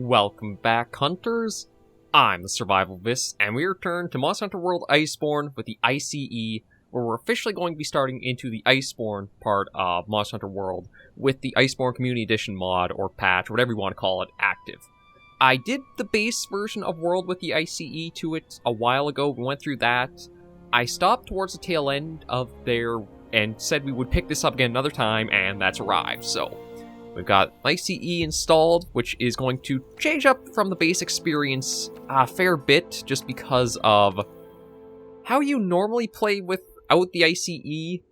Welcome back, Hunters. I'm the SurvivalVis, and we return to Monster Hunter World Iceborne with the I.C.E, where we're officially going to be starting into the Iceborne part of Monster Hunter World with the Iceborne Community Edition mod, or patch, or whatever you want to call it, active. I did the base version of World with the I.C.E to it a while ago. We went through that. I stopped towards the tail end of there and said we would pick this up again another time, and that's arrived, so we've got I.C.E installed, which is going to change up from the base experience a fair bit, just because of how you normally play without the I.C.E.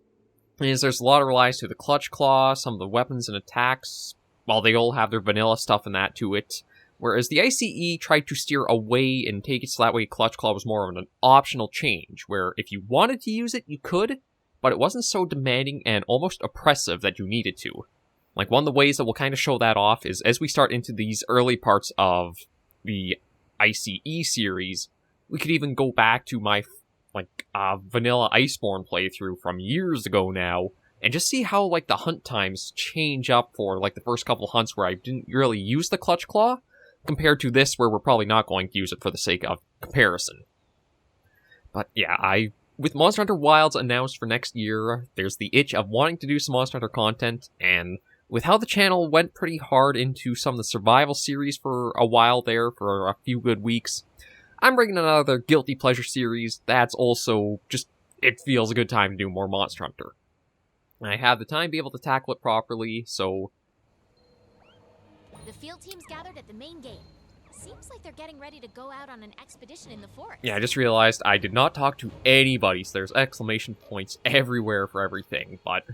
Is there's a lot of reliance to the Clutch Claw, some of the weapons and attacks, while they all have their vanilla stuff and that to it. Whereas the I.C.E tried to steer away and take it so that way Clutch Claw was more of an optional change, where if you wanted to use it, you could, but it wasn't so demanding and almost oppressive that you needed to. Like, one of the ways that we'll kind of show that off is as we start into these early parts of the I.C.E series, we could even go back to my, vanilla Iceborne playthrough from years ago now, and just see how, the hunt times change up for, the first couple hunts where I didn't really use the Clutch Claw, compared to this where we're probably not going to use it for the sake of comparison. But yeah, with Monster Hunter Wilds announced for next year, there's the itch of wanting to do some Monster Hunter content, and with how the channel went pretty hard into some of the survival series for a while there, for a few good weeks, I'm bringing another Guilty Pleasure series that's also just, it feels a good time to do more Monster Hunter. I have the time to be able to tackle it properly, so the field team's gathered at the main gate. Seems like they're getting ready to go out on an expedition in the forest. Yeah, I just realized I did not talk to anybody, so there's exclamation points everywhere for everything, but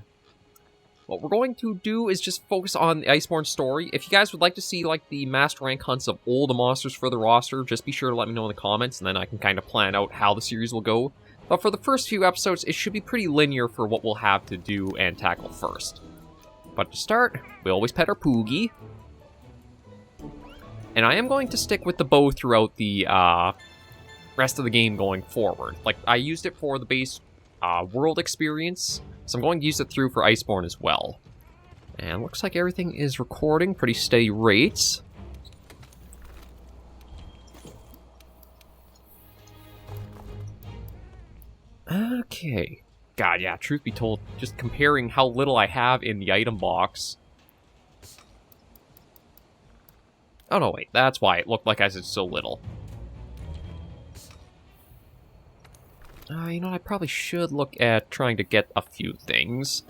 what we're going to do is just focus on the Iceborne story. If you guys would like to see, the master rank hunts of all the monsters for the roster, just be sure to let me know in the comments, and then I can kind of plan out how the series will go. But for the first few episodes, it should be pretty linear for what we'll have to do and tackle first. But to start, we always pet our Poogie. And I am going to stick with the bow throughout the rest of the game going forward. I used it for the base world experience, so I'm going to use it through for Iceborne as well. And looks like everything is recording pretty steady rates. Okay. God, yeah, truth be told, just comparing how little I have in the item box. Oh no, wait, that's why it looked like I said so little. I probably should look at trying to get a few things.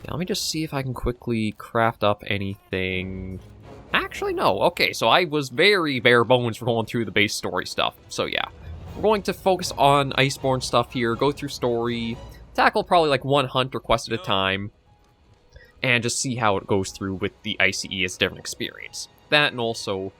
Yeah, let me just see if I can quickly craft up anything. Actually, no. Okay, so I was very bare bones for going through the base story stuff. So yeah, we're going to focus on Iceborne stuff here, go through story, tackle probably one hunt or quest at a time, and just see how it goes through with the I.C.E as a different experience. That, and also,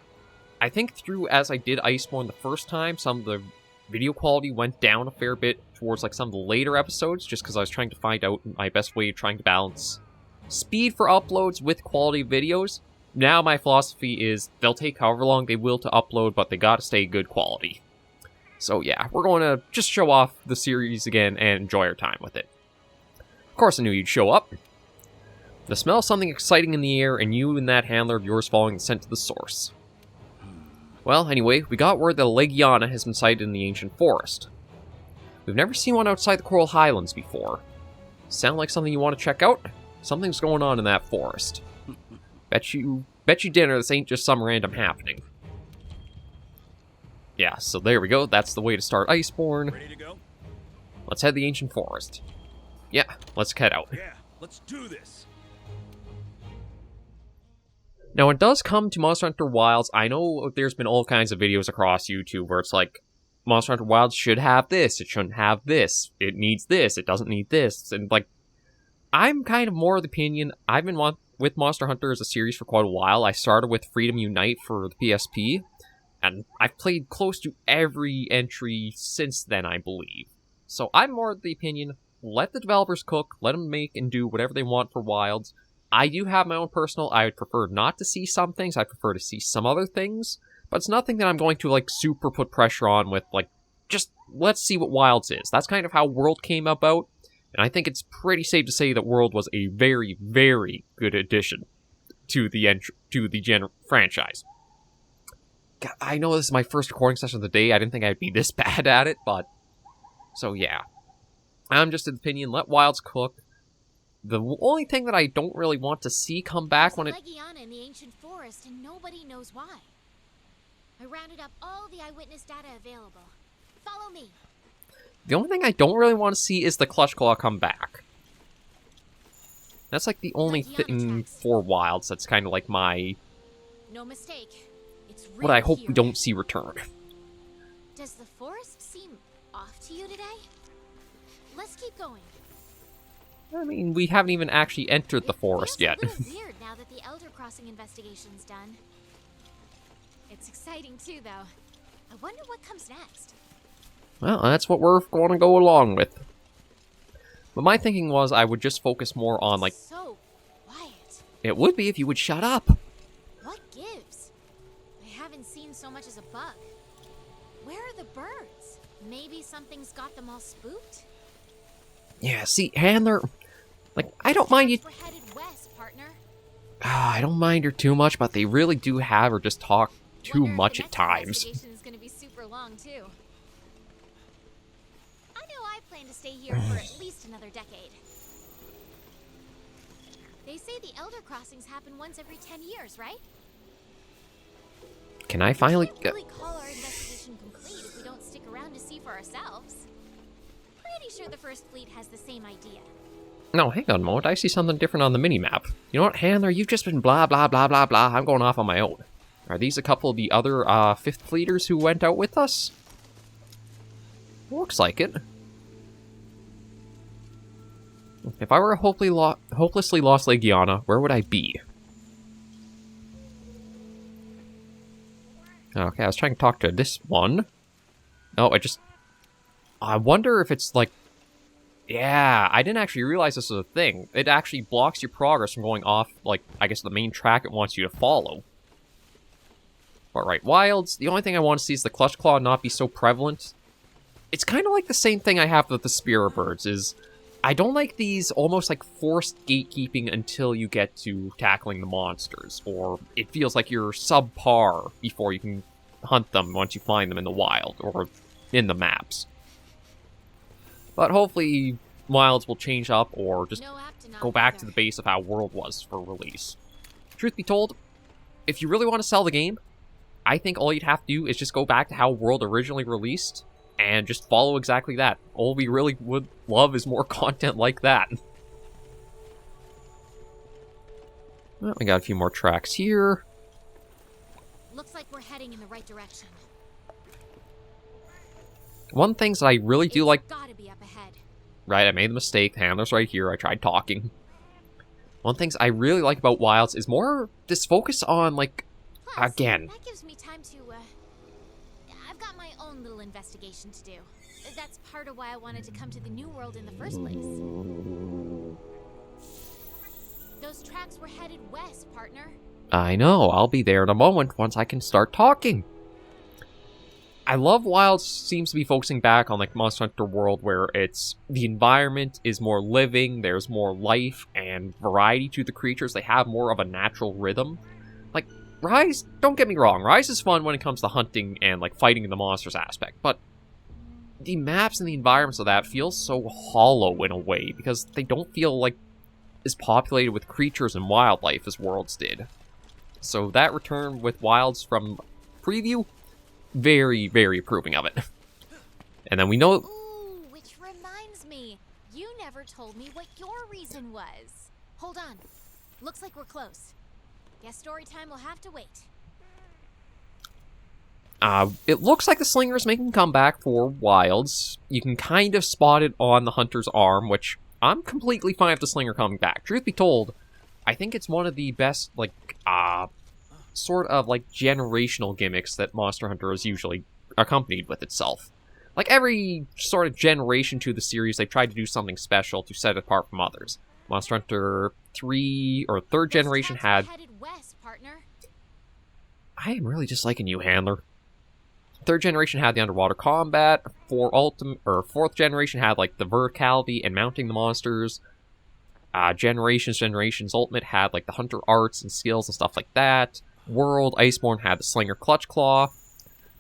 I think through as I did Iceborne the first time, some of the video quality went down a fair bit towards some of the later episodes, just because I was trying to find out my best way of trying to balance speed for uploads with quality videos. Now my philosophy is they'll take however long they will to upload, but they gotta stay good quality. So yeah, we're going to just show off the series again and enjoy our time with it. Of course I knew you'd show up. The smell of something exciting in the air, and you and that handler of yours following the scent to the source. Well, anyway, we got word that a Legiana has been sighted in the ancient forest. We've never seen one outside the Coral Highlands before. Sound like something you want to check out? Something's going on in that forest. Bet you dinner this ain't just some random happening. Yeah, so there we go. That's the way to start Iceborne. Ready to go? Let's head to the ancient forest. Yeah, let's head out. Yeah, let's do this. Now, when it does come to Monster Hunter Wilds, I know there's been all kinds of videos across YouTube where it's Monster Hunter Wilds should have this, it shouldn't have this, it needs this, it doesn't need this, and I'm kind of more of the opinion, I've been with Monster Hunter as a series for quite a while. I started with Freedom Unite for the PSP, and I've played close to every entry since then, I believe. So I'm more of the opinion, let the developers cook, let them make and do whatever they want for Wilds. I do have my own personal, I would prefer not to see some things, I prefer to see some other things, but it's nothing that I'm going to, super put pressure on with, just let's see what Wilds is. That's kind of how World came about, and I think it's pretty safe to say that World was a very, very good addition to the franchise. I know this is my first recording session of the day. I didn't think I'd be this bad at it, but... So, yeah. I'm just of the opinion, let wilds cook. The only thing that I don't really want to see come back when it... There's a Legiana in the ancient forest, and nobody knows why. I rounded up all the eyewitness data available. Follow me. The only thing I don't really want to see is the Clutch Claw come back. That's like the only thing for wilds that's kind of like my... No mistake. It's real what I hope here. we don't see return. Does the forest seem off to you today? Let's keep going. I mean, we haven't even actually entered the forest yet. It feels a little weird now that the Elder Crossing investigation's done. It's exciting too, though. I wonder what comes next. Well, that's what we're going to go along with. But my thinking was I would just focus more on, like... So quiet. It would be if you would shut up. What gives? I haven't seen so much as a bug. Where are the birds? Maybe something's got them all spooked? Yeah, see, Handler... Like, I don't mind you... We're headed west, partner. I don't mind her too much, but they really do have her just talk too Wonder if much the at next times. investigation is going to be super long, too. I know I plan to stay here for at least another decade. They say the Elder Crossings happen once every 10 years, right? Can I finally... We can't really call our investigation complete if we don't stick around to see for ourselves. Pretty sure the First Fleet has the same idea. No, hang on a moment. I see something different on the mini-map. You know what, Handler? You've just been blah, blah, blah, blah, blah. I'm going off on my own. Are these a couple of the other, Fifth Fleeters who went out with us? Looks like it. If I were a hopelessly lost Legiana, where would I be? Okay, I was trying to talk to this one. Oh, I wonder if it's, like... Yeah, I didn't actually realize this was a thing. It actually blocks your progress from going off, like, I guess the main track it wants you to follow. But right, wilds, the only thing I want to see is the Clutch Claw not be so prevalent. It's kind of like the same thing I have with the Spirit Birds, is... I don't like these almost like forced gatekeeping until you get to tackling the monsters, or it feels like you're subpar before you can hunt them once you find them in the wild, or in the maps. But hopefully, wilds will change up, or just go back to the base of how World was for release. Truth be told, if you really want to sell the game, I think all you'd have to do is just go back to how World originally released, and just follow exactly that. All we really would love is more content like that. Well, we got a few more tracks here. Looks like we're heading in the right direction. One thing that I really do like... Gotta be up ahead. Right, I made the mistake. The handler's right here. I tried talking. One thing I really like about Wilds is more this focus on, like, Plus, again. That gives me time to, I've got my own little investigation to do. That's part of why I wanted to come to the New World in the first place. Those tracks were headed west, partner. I know. I'll be there in a moment once I can start talking. I love Wilds seems to be focusing back on, like, Monster Hunter World, where it's... the environment is more living, there's more life and variety to the creatures. They have more of a natural rhythm. Like, Rise, don't get me wrong, Rise is fun when it comes to hunting and, like, fighting the monsters aspect, but the maps and the environments of that feel so hollow in a way, because they don't feel, like, as populated with creatures and wildlife as Worlds did. So that return with Wilds from preview, very, very approving of it. And then we know... Ooh, which reminds me, you never told me what your reason was. Hold on. Looks like we're close. Guess story time will have to wait. It looks like the Slinger is making a comeback for Wilds. You can kind of spot it on the Hunter's arm, which I'm completely fine with the Slinger coming back. Truth be told, I think it's one of the best, like, sort of, like, generational gimmicks that Monster Hunter is usually accompanied with itself. Like, every sort of generation to the series, they've tried to do something special to set it apart from others. Monster Hunter 3, or 3rd generation had... West, partner. I am really just liking you, Handler. 3rd generation had the underwater combat. 4th generation had, like, the verticality and mounting the monsters. Generations Ultimate had, like, the hunter arts and skills and stuff like that. world, Iceborne had the Slinger Clutch Claw.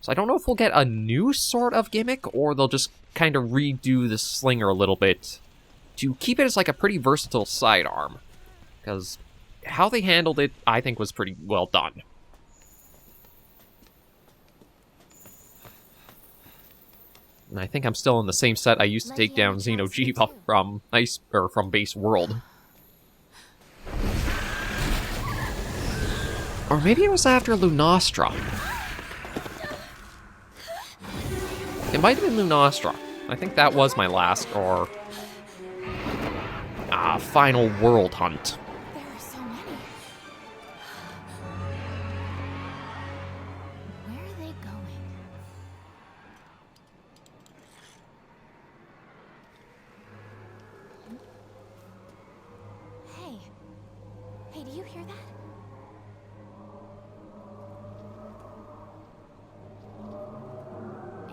So I don't know if we'll get a new sort of gimmick, or they'll just kind of redo the Slinger a little bit to keep it as like a pretty versatile sidearm. Because how they handled it, I think, was pretty well done. And I think I'm still in the same set I used to take down Xeno'jiiva from base world. Or maybe it was after Lunastra. It might have been Lunastra. I think that was my last, or final world hunt. There are so many. Where are they going? Hey. Hey, do you hear that?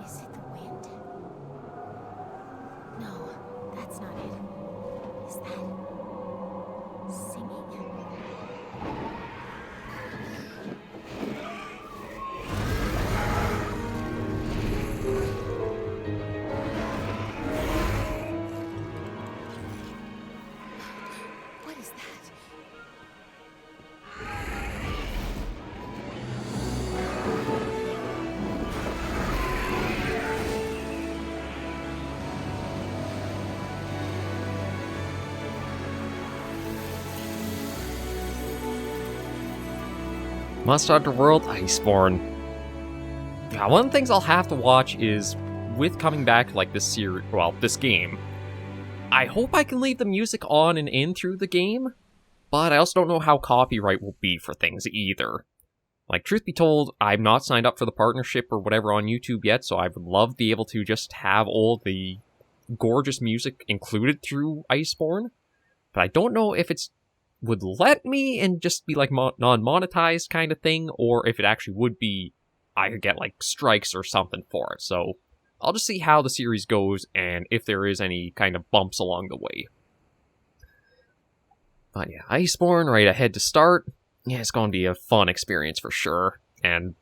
Is it the wind? No, that's not it. Is that singing? What is that? Monster Hunter World, Iceborne. Now, one of the things I'll have to watch is, with coming back like this series, well, this game, I hope I can leave the music on and in through the game, but I also don't know how copyright will be for things either. Like, truth be told, I'm not signed up for the partnership or whatever on YouTube yet, so I would love to be able to just have all the gorgeous music included through Iceborne, but I don't know if it's would let me and just be like non-monetized kind of thing, or if it actually would be I could get like strikes or something for it. So I'll just see how the series goes and if there is any kind of bumps along the way. But yeah, Iceborne right ahead to start. Yeah, it's going to be a fun experience for sure. And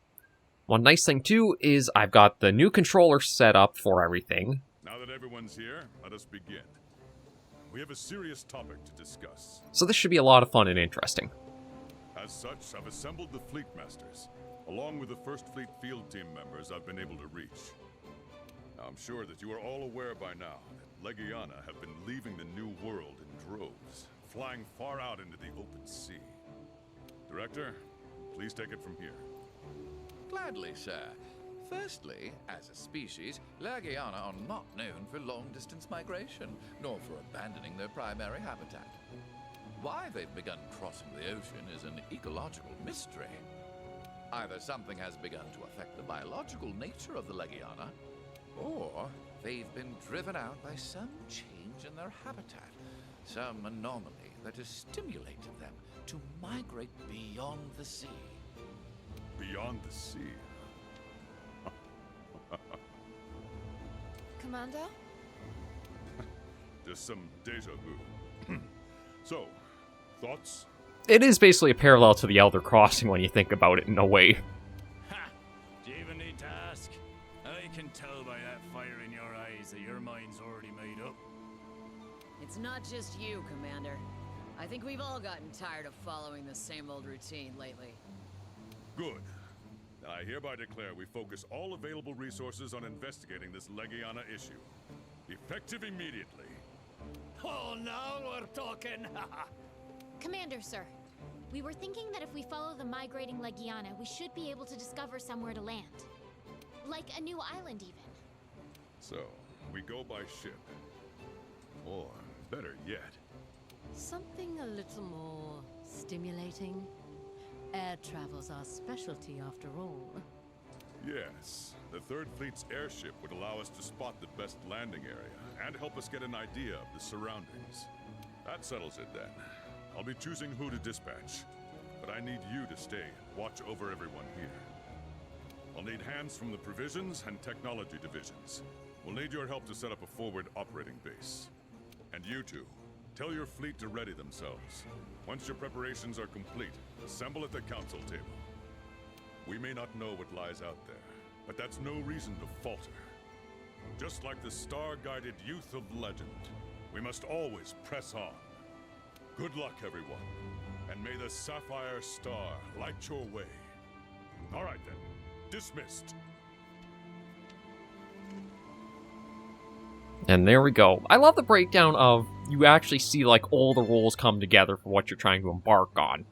one nice thing too is I've got the new controller set up for everything. Now that everyone's here, let us begin. We have a serious topic to discuss. So this should be a lot of fun and interesting. As such, I've assembled the Fleet Masters, along with the First Fleet field team members I've been able to reach. Now, I'm sure that you are all aware by now that Legiana have been leaving the New World in droves, flying far out into the open sea. Director, please take it from here. Gladly, sir. Firstly, as a species, Legiana are not known for long-distance migration, nor for abandoning their primary habitat. Why they've begun crossing the ocean is an ecological mystery. Either something has begun to affect the biological nature of the Legiana, or they've been driven out by some change in their habitat, some anomaly that has stimulated them to migrate beyond the sea. Beyond the sea? Commander? Just some deja vu. So, thoughts? It is basically a parallel to the Elder Crossing when you think about it in a way. Ha! Do you even need to ask? I can tell by that fire in your eyes that your mind's already made up. It's not just you, Commander. I think we've all gotten tired of following the same old routine lately. Good. I hereby declare we focus all available resources on investigating this Legiana issue. Effective immediately. Oh, now we're talking! Commander, sir. We were thinking that if we follow the migrating Legiana, we should be able to discover somewhere to land. Like a new island, even. So, we go by ship. Or, better yet, Something a little more stimulating. Air travel's our specialty, after all. yes, the Third Fleet's airship would allow us to spot the best landing area and help us get an idea of the surroundings. That settles it then. I'll be choosing who to dispatch, but I need you to stay and watch over everyone here. I'll need hands from the Provisions and Technology divisions. We'll need your help to set up a forward operating base. And you two, tell your fleet to ready themselves. Once your preparations are complete, assemble at the council table. We may not know what lies out there, but that's no reason to falter. Just like the star-guided youth of legend, we must always press on. Good luck, everyone, and may the Sapphire Star light your way. All right, then. Dismissed. And there we go. I love the breakdown of you actually see like all the roles come together for what you're trying to embark on.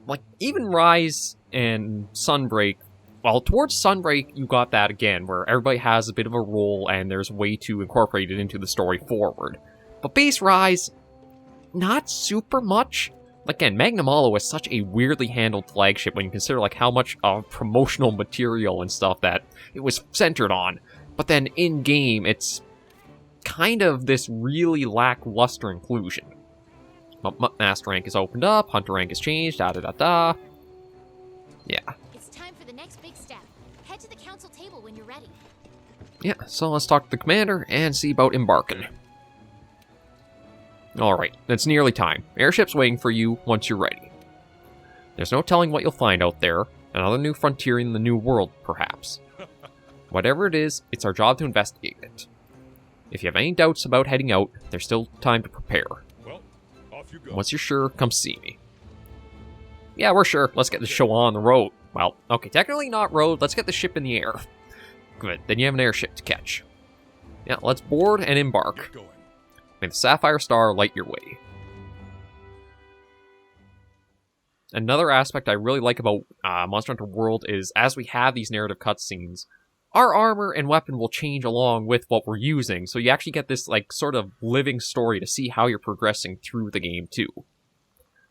Like even Rise and Sunbreak, well, towards Sunbreak you got that again where everybody has a bit of a role and there's a way to incorporate it into the story forward. But base Rise, not super much. Again, Magnum Hollow is such a weirdly handled flagship when you consider like how much promotional material and stuff that it was centered on. But then in-game, it's kind of this really lackluster inclusion. But Master rank is opened up, Hunter rank is changed, da-da-da-da. Yeah. It's time for the next big step. Head to the council table when you're ready. Yeah, so let's talk to the commander and see about embarking. Alright, it's nearly time. Airship's waiting for you once you're ready. There's no telling what you'll find out there. Another new frontier in the new world, perhaps. Whatever it is, it's our job to investigate it. If you have any doubts about heading out, there's still time to prepare. Well, off you go. Once you're sure, come see me. Yeah, we're sure. Let's get the show on the road. Well, okay, technically not road. Let's get the ship in the air. Good, then you have an airship to catch. Yeah, let's board and embark. Get going. May the Sapphire Star light your way. Another aspect I really like about Monster Hunter World is as we have these narrative cutscenes, our armor and weapon will change along with what we're using, so you actually get this like sort of living story to see how you're progressing through the game too.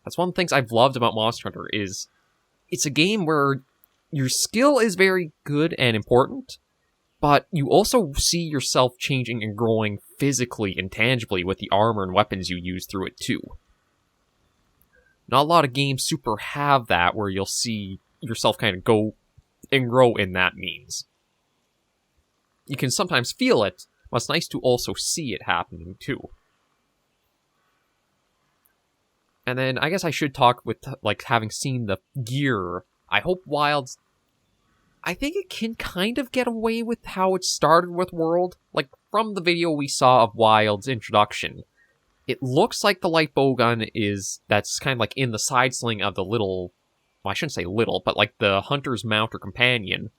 That's one of the things I've loved about Monster Hunter is it's a game where your skill is very good and important, but you also see yourself changing and growing physically and tangibly with the armor and weapons you use through it too. Not a lot of games super have that where you'll see yourself kind of go and grow in that means. You can sometimes feel it, but it's nice to also see it happening too. And then I guess I should talk with, like, having seen the gear. I hope Wild's... I think it can kind of get away with how it started with World. Like, from the video we saw of Wild's introduction, it looks like the light bowgun is... that's kind of like in the side sling of the little... well, I shouldn't say little, but like the Hunter's mount or companion.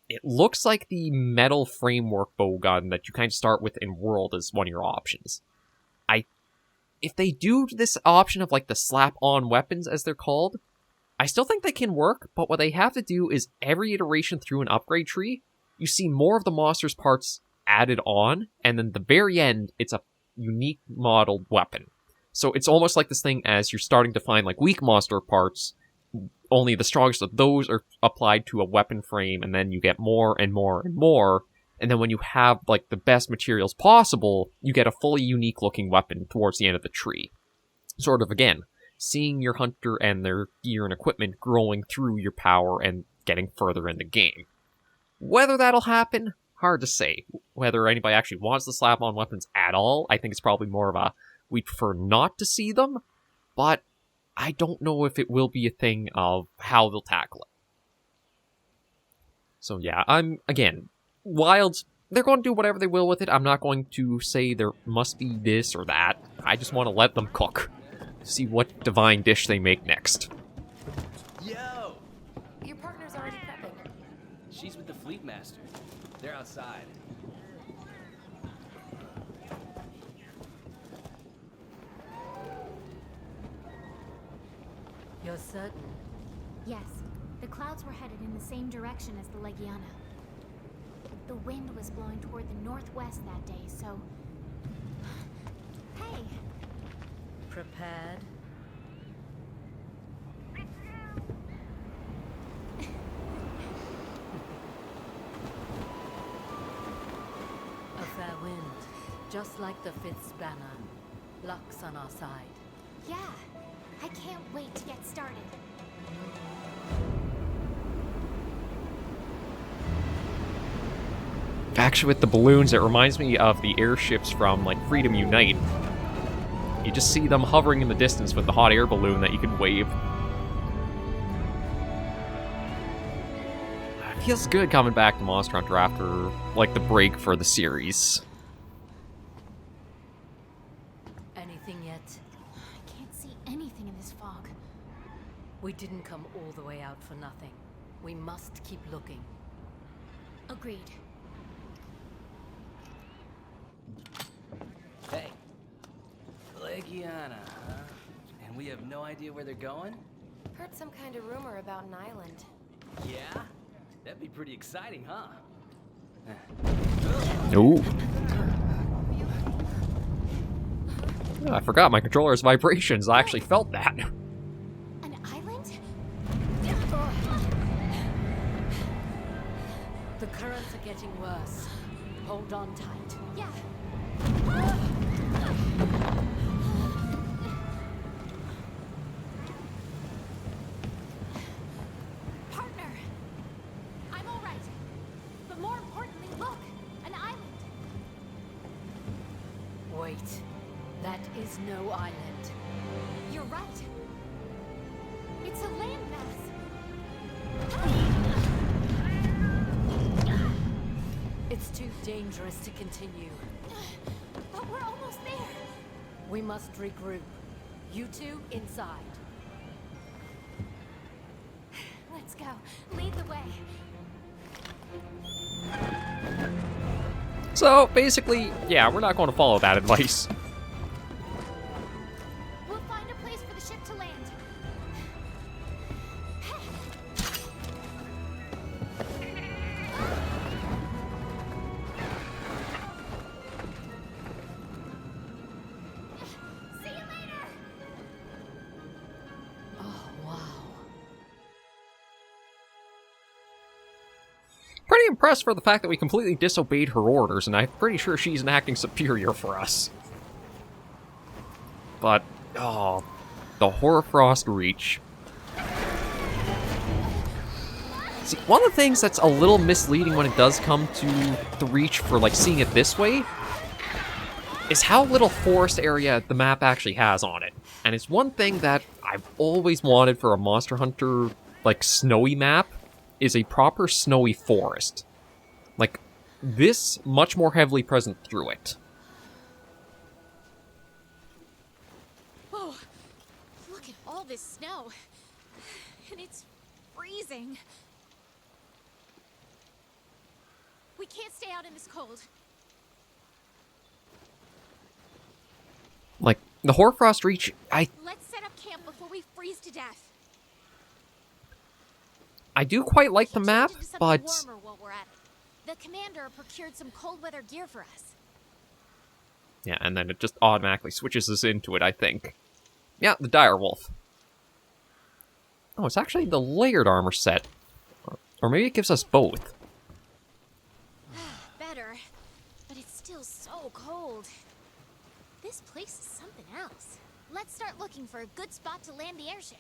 It looks like the metal framework bowgun that you kind of start with in World is one of your options. If they do this option of like the slap-on weapons, as they're called, I still think they can work, but what they have to do is every iteration through an upgrade tree, you see more of the monster's parts added on, and then at the very end, it's a unique modeled weapon. So it's almost like this thing as you're starting to find like weak monster parts, only the strongest of those are applied to a weapon frame, and then you get more and more and more, and then when you have like the best materials possible, you get a fully unique looking weapon towards the end of the tree. Sort of, again, seeing your hunter and their gear and equipment growing through your power and getting further in the game. Whether that'll happen, hard to say. Whether anybody actually wants the slap-on weapons at all, I think it's probably more of a, we prefer not to see them, but I don't know if it will be a thing of how they'll tackle it. So yeah, again, Wilds, they're going to do whatever they will with it. I'm not going to say there must be this or that. I just want to let them cook. See what divine dish they make next. Yo! Your partner's already prepping. She's with the Fleet Master. They're outside. You're certain? Yes, the clouds were headed in the same direction as the Legiana. The wind was blowing toward the northwest that day, so... Hey! Prepared? A fair wind, just like the Fifth banner. Luck's on our side. Yeah, I can't wait to get started. Actually, with the balloons, it reminds me of the airships from, like, Freedom Unite. You just see them hovering in the distance with the hot air balloon that you can wave. feels good coming back to Monster Hunter after, like, the break for the series. Anything yet? I can't see anything in this fog. We didn't come all the way out for nothing. We must keep looking. Agreed. Hey. Legiana, huh? And we have no idea where they're going? Heard some kind of rumor about an island. Yeah? That'd be pretty exciting, huh? Ooh. I forgot my controller's vibrations. I actually felt that. An island? The currents are getting worse. Hold on tight. Yeah. Partner! I'm all right. But more importantly, look! An island! Wait. That is no island. You're right. It's a landmass. It's too dangerous to continue. But we're almost there. We must regroup. You two inside. Let's go. Lead the way. So, basically, yeah, we're not going to follow that advice. We'll find a place for the ship to land. See you later. Oh, wow. Pretty impressed for the fact that we completely disobeyed her orders, and I'm pretty sure she's acting superior for us. But, oh, the Hoarfrost Reach. See, one of the things that's a little misleading when it does come to the Reach for, like, seeing it this way is how little forest area the map actually has on it. And it's one thing that I've always wanted for a Monster Hunter, like, snowy map, is a proper snowy forest. Like, this much more heavily present through it. Whoa. Look at all this snow. And it's freezing. We can't stay out in this cold. Like, the Hoarfrost Reach, Let's set up camp before we freeze to death. I do quite like the Change map, into something but warmer while we're at it. The commander procured some cold weather gear for us. yeah, and then it just automatically switches us into it, I think. Yeah, the Direwolf. Oh, it's actually the layered armor set. Or maybe it gives us both. Better, but it's still so cold. This place is something else. Let's start looking for a good spot to land the airship.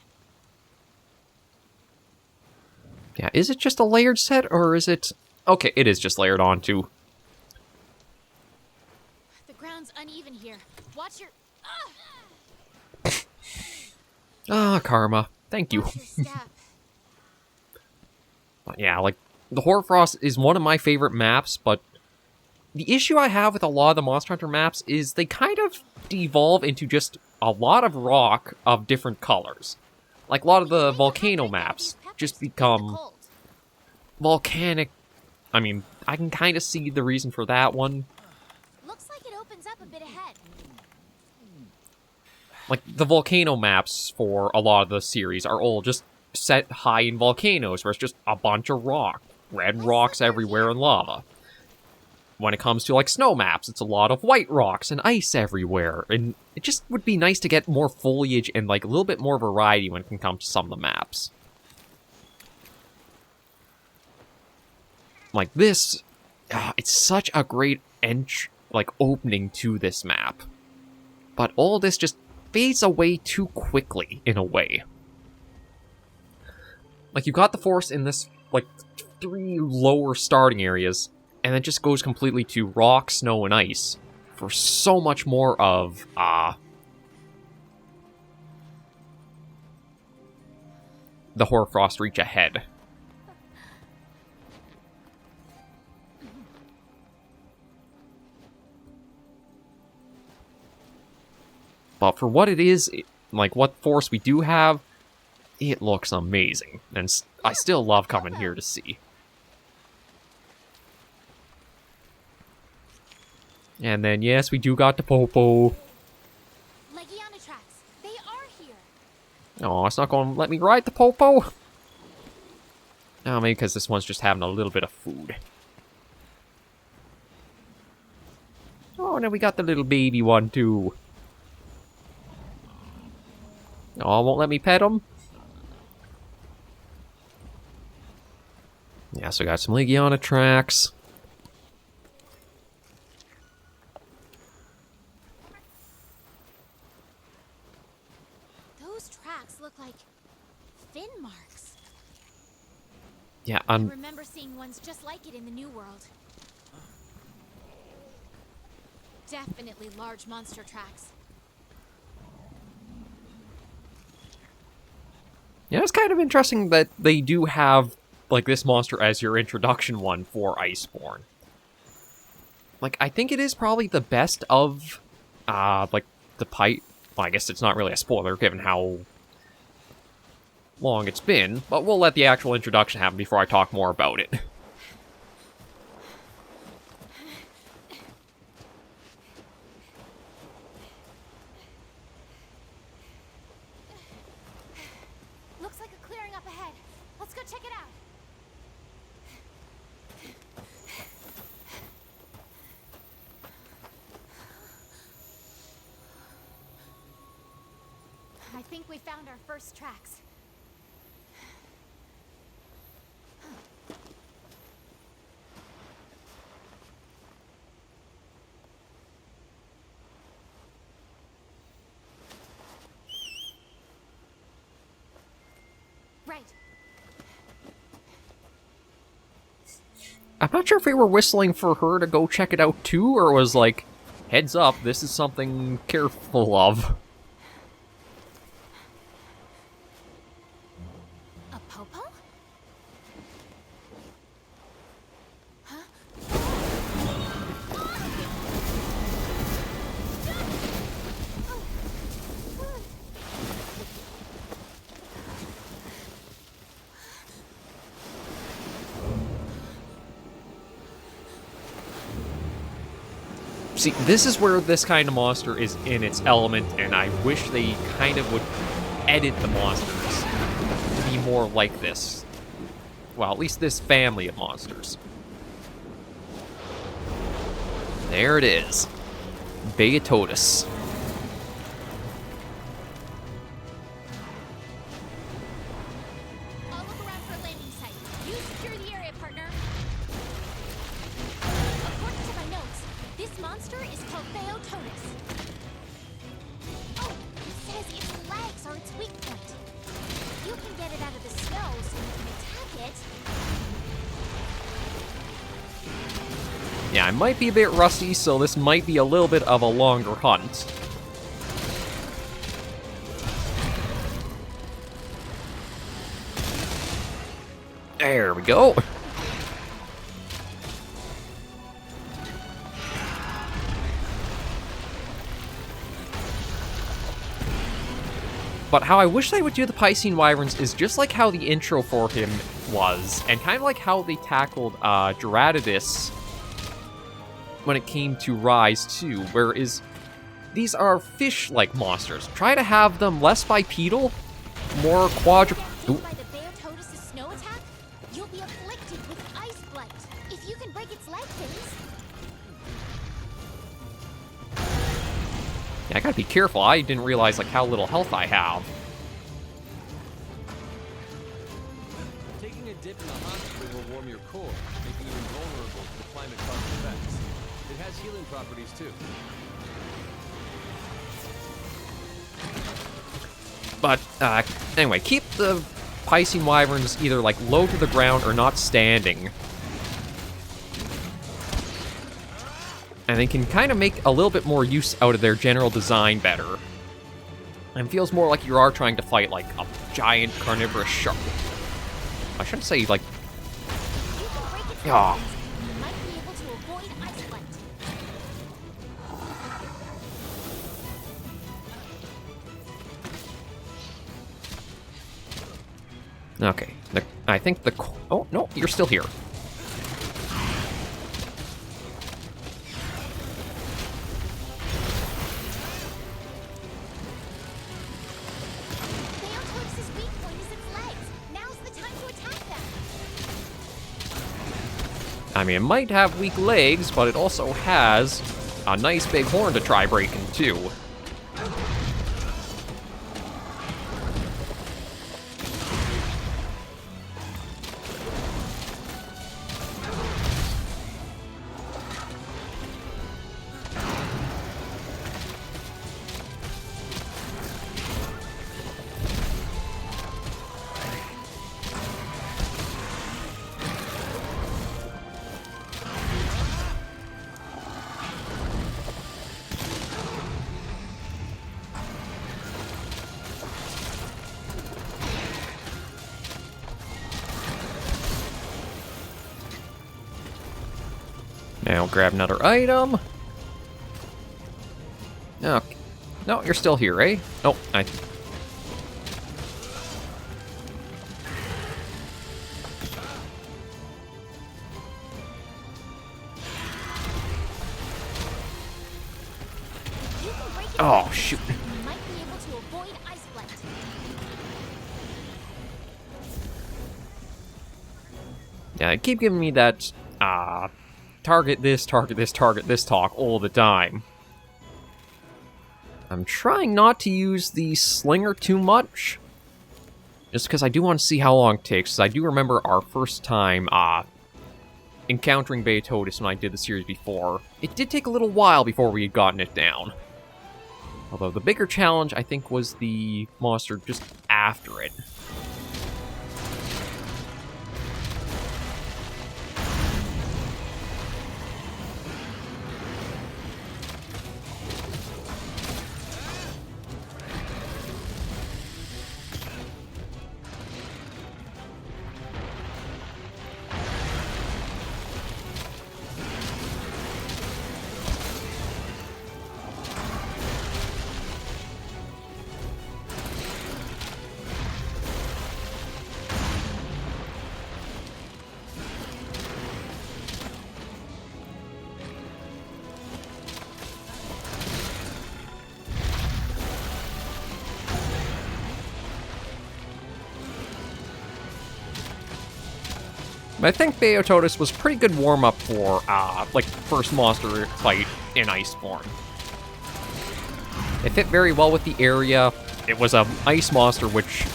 Yeah, is it just a layered set, or is it... Okay, it is just layered onto. The ground's uneven here. Watch your... Ah, Karma. Thank you. Watch your step. But yeah, like, the Hoarfrost is one of my favorite maps, but the issue I have with a lot of the Monster Hunter maps is they kind of devolve into just a lot of rock of different colors. Like, a lot of the volcano maps just become volcanic. I mean, I can kind of see the reason for that one. Looks like it opens up a bit ahead. Like, the volcano maps for a lot of the series are all just set high in volcanoes, where it's just a bunch of rock. Red rocks everywhere and lava. When it comes to, like, snow maps, it's a lot of white rocks and ice everywhere. And it just would be nice to get more foliage and, like, a little bit more variety when it can come to some of the maps. Like, this... it's such a great opening to this map. But all this just fades away too quickly, in a way. Like, you've got the forest in this, like, 3 lower starting areas, and it just goes completely to rock, snow, and ice for so much more of, the Hoarfrost Reach ahead. But for what it is, like what force we do have, it looks amazing. And I still love coming here to see. And then, yes, we do got the Popo. Legiana tracks. They are here. Oh, it's not going to let me ride the Popo. Oh, maybe because this one's just having a little bit of food. Oh, now we got the little baby one, too. Oh, won't let me pet him? Yeah, so we got some Legiana tracks. Those tracks look like fin marks. Yeah, I remember seeing ones just like it in the New World. Definitely large monster tracks. Yeah, it's kind of interesting that they do have, like, this monster as your introduction one for Iceborne. Like, I think it is probably the best of, like, the pipe. Well, I guess it's not really a spoiler, given how long it's been, but we'll let the actual introduction happen before I talk more about it. Looks like a clearing up ahead. Let's go check it out. I think we found our first tracks. Right. I'm not sure if we were whistling for her to go check it out too, or was like, heads up, this is something careful of. A Popo? Huh? See, this is where this kind of monster is in its element, and I wish they kind of would edit the monsters to be more like this. Well, at least this family of monsters. There it is. Beatotus. I'll look around for a landing site. You secure the area, partner. According to my notes, this monster is called Beatotus. Oh, it says its legs are its weak point. You can get it out of the snow so you can attack it. Yeah, I might be a bit rusty, so this might be a little bit of a longer hunt. There we go. But how I wish they would do the Piscine Wyverns is just like how the intro for him was, and kind of like how they tackled Gerardus when it came to Rise 2, whereas these are fish-like monsters. Try to have them less bipedal, more quadrupedal. By the Beatotus' snow attack, you'll be afflicted with ice blight. If you can break its leg fins. Yeah, I gotta be careful. I didn't realize like how little health I have. Taking a dip in the hot spring will warm your core, making you invulnerable to the climate-caused effects. It has healing properties too. But anyway, keep the Piscine Wyverns either like low to the ground or not standing. And they can kind of make a little bit more use out of their general design better. And feels more like you are trying to fight like a giant carnivorous shark. I shouldn't say like... You can break its Ah. leg fins, and you might be able to avoid ice blight. Okay, I think the... Oh, no, you're still here. Theotox's weak point is its legs. Now's the time to attack them. I mean, it might have weak legs, but it also has a nice big horn to try breaking, too. Now grab another item. Okay. No, you're still here, eh? Oh, You can break its Oh, legs. shoot. You might be able to avoid Ice Blight. Yeah, they keep giving me that, target this talk all the time. I'm trying not to use the slinger too much, just because I do want to see how long it takes, 'cause I do remember our first time, encountering Beatotus when I did the series before. It did take a little while before we had gotten it down. Although the bigger challenge, I think, was the monster just after it. But I think Beatotus was pretty good warm-up for, like, first monster fight in Iceborne. It fit very well with the area. It was a ice monster, which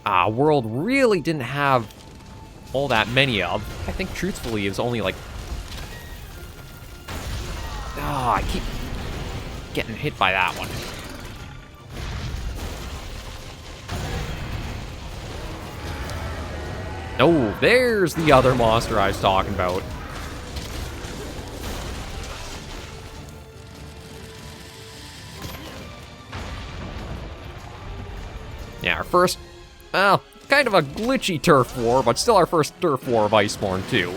world really didn't have all that many of. I think, truthfully, it was only, like... I keep getting hit by that one. Oh, there's the other monster I was talking about. Yeah, our first, well, kind of a glitchy turf war, but still our first turf war of Iceborne 2.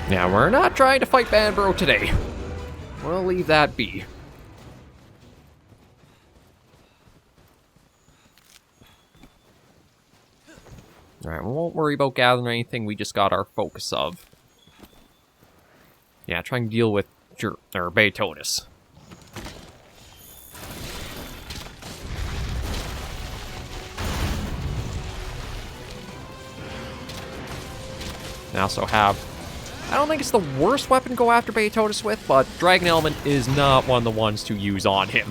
Now, we're not trying to fight Banbro today. We'll leave that be. Alright, we won't worry about gathering anything we just got our focus of. Yeah, try and deal with Beatotus. I also have... I don't think it's the worst weapon to go after Beatotus with, but Dragon Element is not one of the ones to use on him.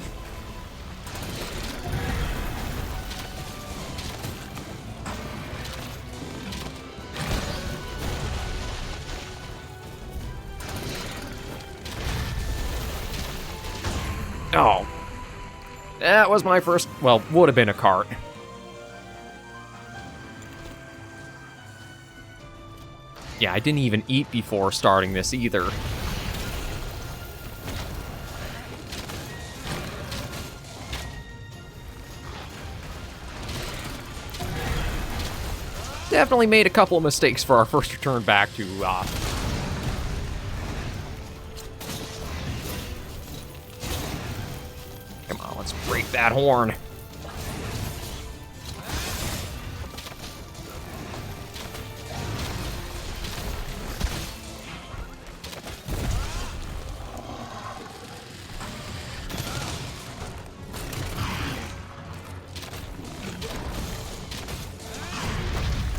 Oh. That was my first, well, would have been a cart. Yeah, I didn't even eat before starting this either. Definitely made a couple of mistakes for our first return back to, Come on, let's break that horn.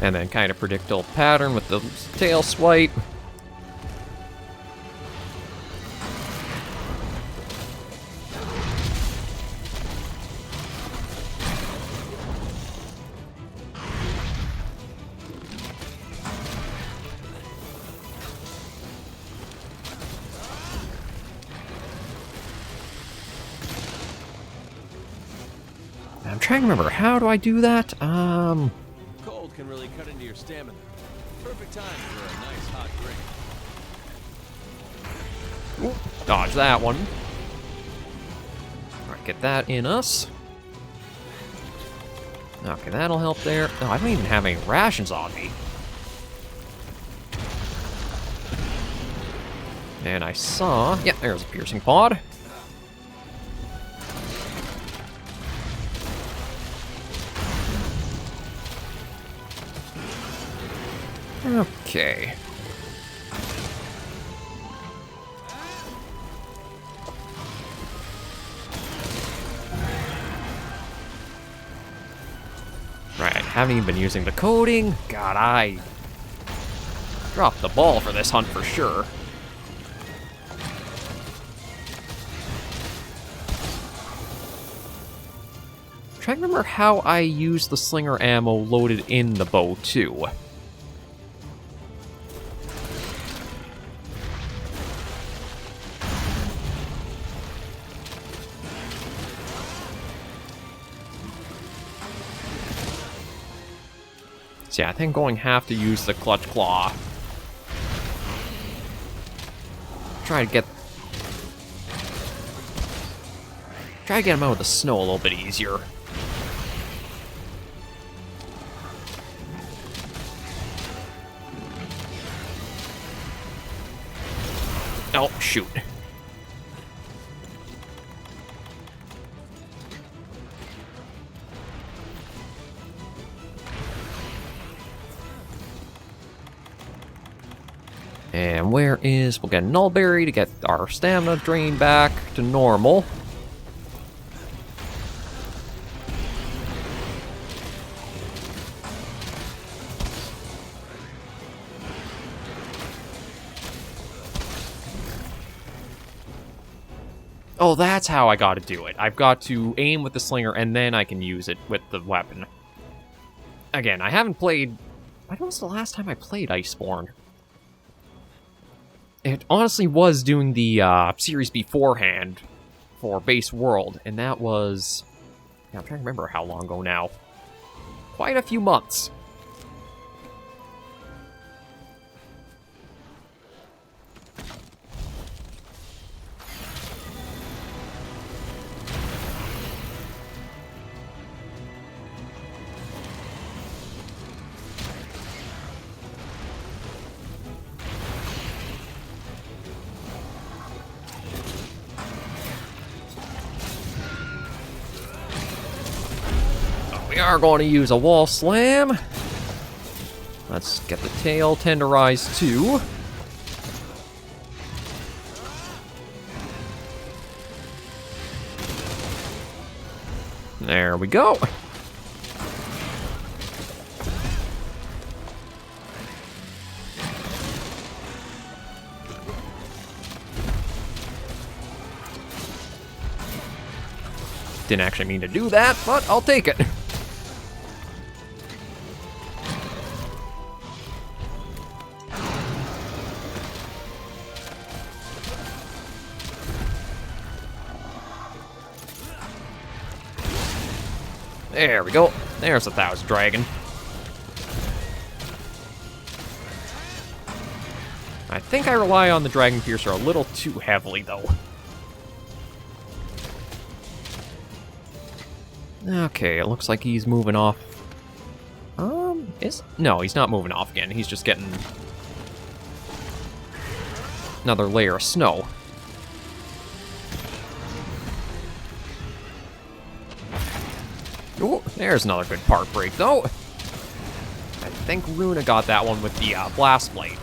And then kind of predictable pattern with the tail swipe. I'm trying to remember, how do I do that? Cold can really cut into your stamina. Perfect time for a nice hot drink. Ooh, dodge that one. Alright, get that in us. Okay, that'll help there. Oh, I don't even have any rations on me. And I saw... Yeah, there's a piercing pod. Okay. Right, haven't even been using the coding. God, I dropped the ball for this hunt for sure. I'm trying to remember how I used the slinger ammo loaded in the bow too. Yeah, I think I'm going to have to use the clutch claw. Try to get him out of the snow a little bit easier. Oh, shoot. And where is... We'll get a Nullberry to get our stamina drain back to normal. Oh, that's how I gotta do it. I've got to aim with the slinger, and then I can use it with the weapon. Again, I haven't played... When was the last time I played Iceborne? It honestly was doing the series beforehand for Base World, and that was... Yeah, I'm trying to remember how long ago now. Quite a few months. We are going to use a wall slam. Let's get the tail tenderized too. There we go. Didn't actually mean to do that, but I'll take it. There we go. There's a Thousand Dragon. I think I rely on the Dragon Piercer a little too heavily, though. Okay, it looks like he's moving off. No, he's not moving off again. He's just getting another layer of snow. Ooh, there's another good part break, though. I think Runa got that one with the Blast Blade.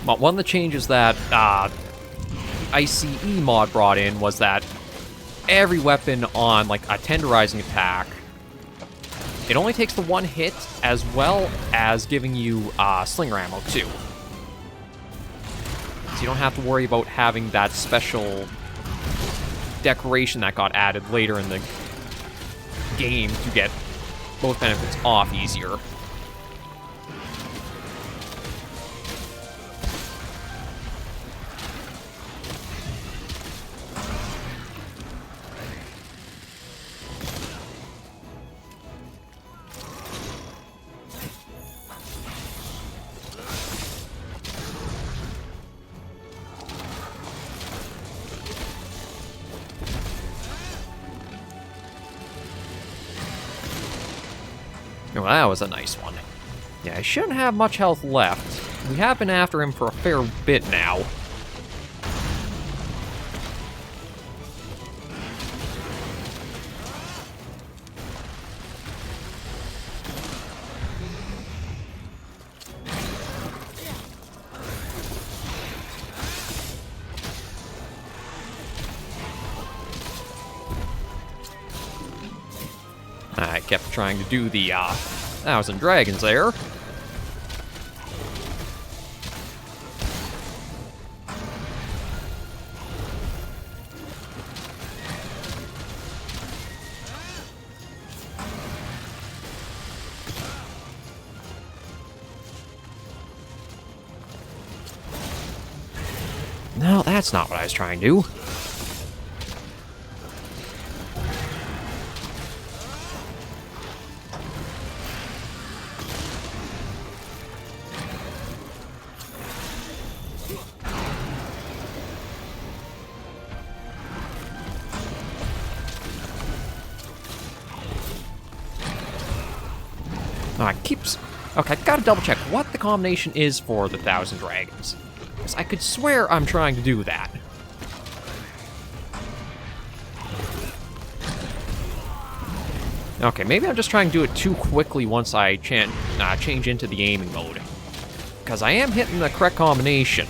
But one of the changes that I.C.E. mod brought in was that every weapon on like a tenderizing attack, it only takes the one hit, as well as giving you slinger ammo too. So you don't have to worry about having that special decoration that got added later in the game to get both benefits off easier. Well, that was a nice one. Yeah, I shouldn't have much health left. We have been after him for a fair bit now. I kept trying to do the 1,000 dragons there. No, that's not what I was trying to do. Okay, I gotta double check what the combination is for the 1,000 dragons. Because I could swear I'm trying to do that. Okay, maybe I'm just trying to do it too quickly once I change into the aiming mode. Because I am hitting the correct combination.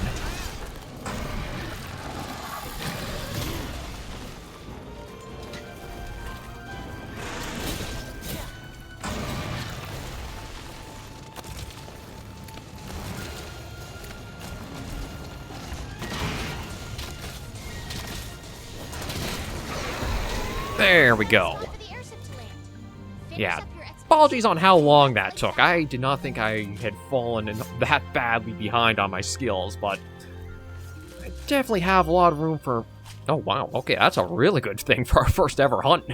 There we go. Yeah, apologies on how long that took. I did not think I had fallen that badly behind on my skills, but I definitely have a lot of room for... Oh, wow. Okay, that's a really good thing for our first ever hunt.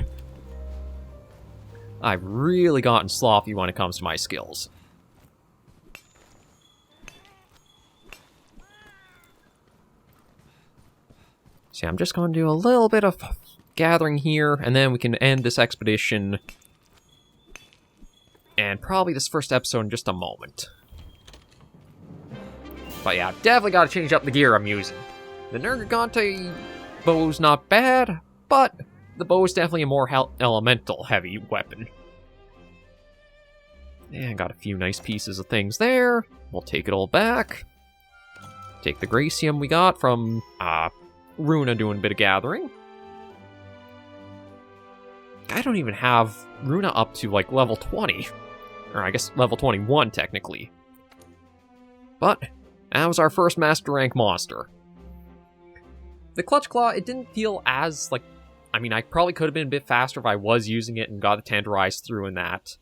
I've really gotten sloppy when it comes to my skills. See, I'm just going to do a little bit of gathering here, and then we can end this expedition, and probably this first episode in just a moment. But yeah, definitely got to change up the gear I'm using. The Nergigante bow's not bad, but the bow is definitely a more elemental heavy weapon. And got a few nice pieces of things there. We'll take it all back. Take the Gracium we got from Runa doing a bit of gathering. I don't even have Runa up to like level 20. Or I guess level 21 technically. But that was our first master rank monster. The Clutch Claw, it didn't feel as like... I mean, I probably could have been a bit faster if I was using it and got the Tantalized through in that.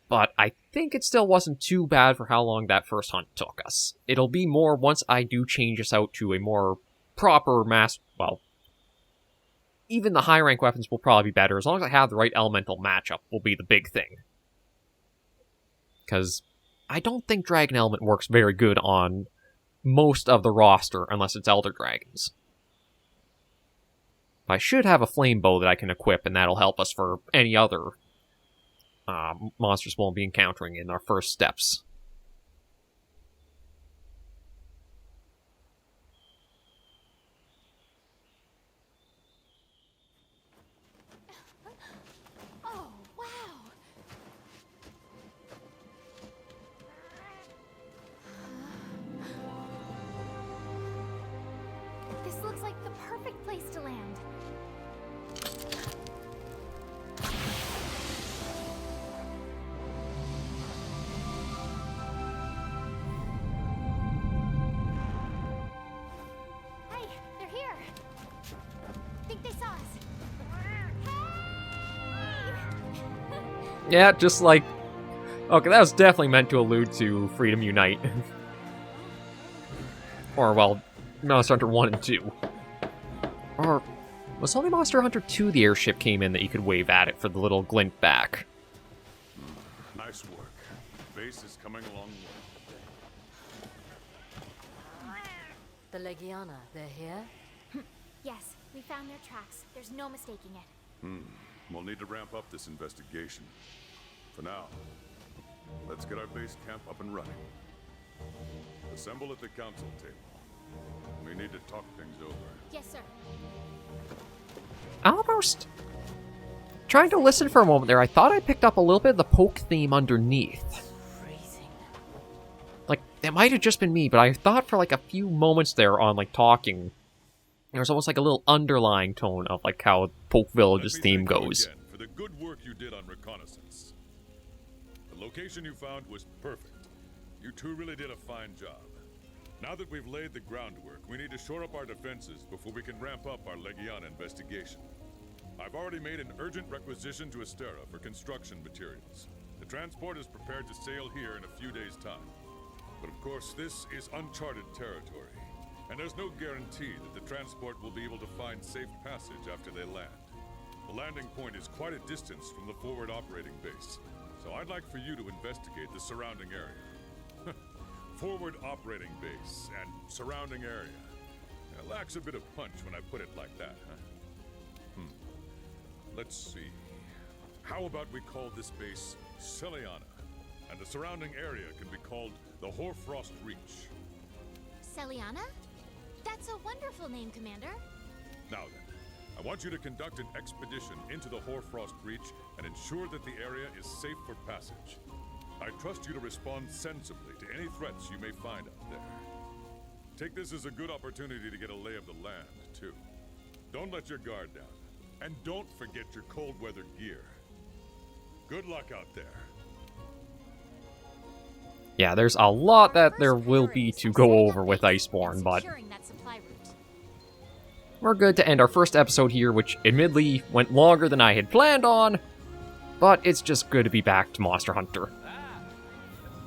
But I think it still wasn't too bad for how long that first hunt took us. It'll be more once I do change this out to a more proper well, even the high rank weapons will probably be better. As long as I have the right elemental matchup will be the big thing. Because I don't think Dragon Element works very good on most of the roster unless it's Elder Dragons. I should have a flame bow that I can equip, and that'll help us for any other monsters we'll be encountering in our first steps. Oh, wow! This looks like the perfect place to land. Yeah, just like... Okay, that was definitely meant to allude to Freedom Unite. Or, well, Monster Hunter 1 and 2. Or, was only Monster Hunter 2 the airship came in that you could wave at it for the little glint back? Nice work. Base is coming along well. The Legiana, they're here? Yes, we found their tracks. There's no mistaking it. We'll need to ramp up this investigation. For now, let's get our base camp up and running. Assemble at the council table. We need to talk things over. Yes, sir. Almost trying to listen for a moment there, I thought I picked up a little bit of the poke theme underneath. Like, it might have just been me, but I thought for like a few moments there on like talking, there was almost like a little underlying tone of like how Poke Village's theme goes. Again for the good work you did on reconnaissance. The location you found was perfect. You two really did a fine job. Now that we've laid the groundwork, we need to shore up our defenses before we can ramp up our Legiana investigation. I've already made an urgent requisition to Astera for construction materials. The transport is prepared to sail here in a few days' time. But of course, this is uncharted territory, and there's no guarantee that the transport will be able to find safe passage after they land. The landing point is quite a distance from the forward operating base, so I'd like for you to investigate the surrounding area. Forward operating base and surrounding area. It lacks a bit of punch when I put it like that, huh? Let's see. How about we call this base Celiana, and the surrounding area can be called the Hoarfrost Reach. Celiana? That's a wonderful name, Commander. Now then, I want you to conduct an expedition into the Hoarfrost Reach and ensure that the area is safe for passage. I trust you to respond sensibly to any threats you may find out there. Take this as a good opportunity to get a lay of the land, too. Don't let your guard down. And don't forget your cold weather gear. Good luck out there. Yeah, there's a lot that there will be to go over with Iceborne, but we're good to end our first episode here, which admittedly went longer than I had planned on, but it's just good to be back to Monster Hunter.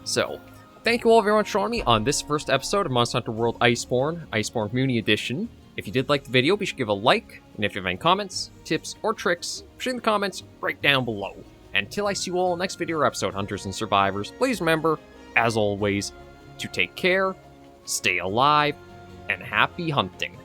So, thank you all very much for joining me on this first episode of Monster Hunter World Iceborne Community Edition. If you did like the video, be sure to give a like, and if you have any comments, tips, or tricks, share in the comments right down below. Until I see you all in the next video or episode, Hunters and Survivors, please remember, as always, to take care, stay alive, and happy hunting.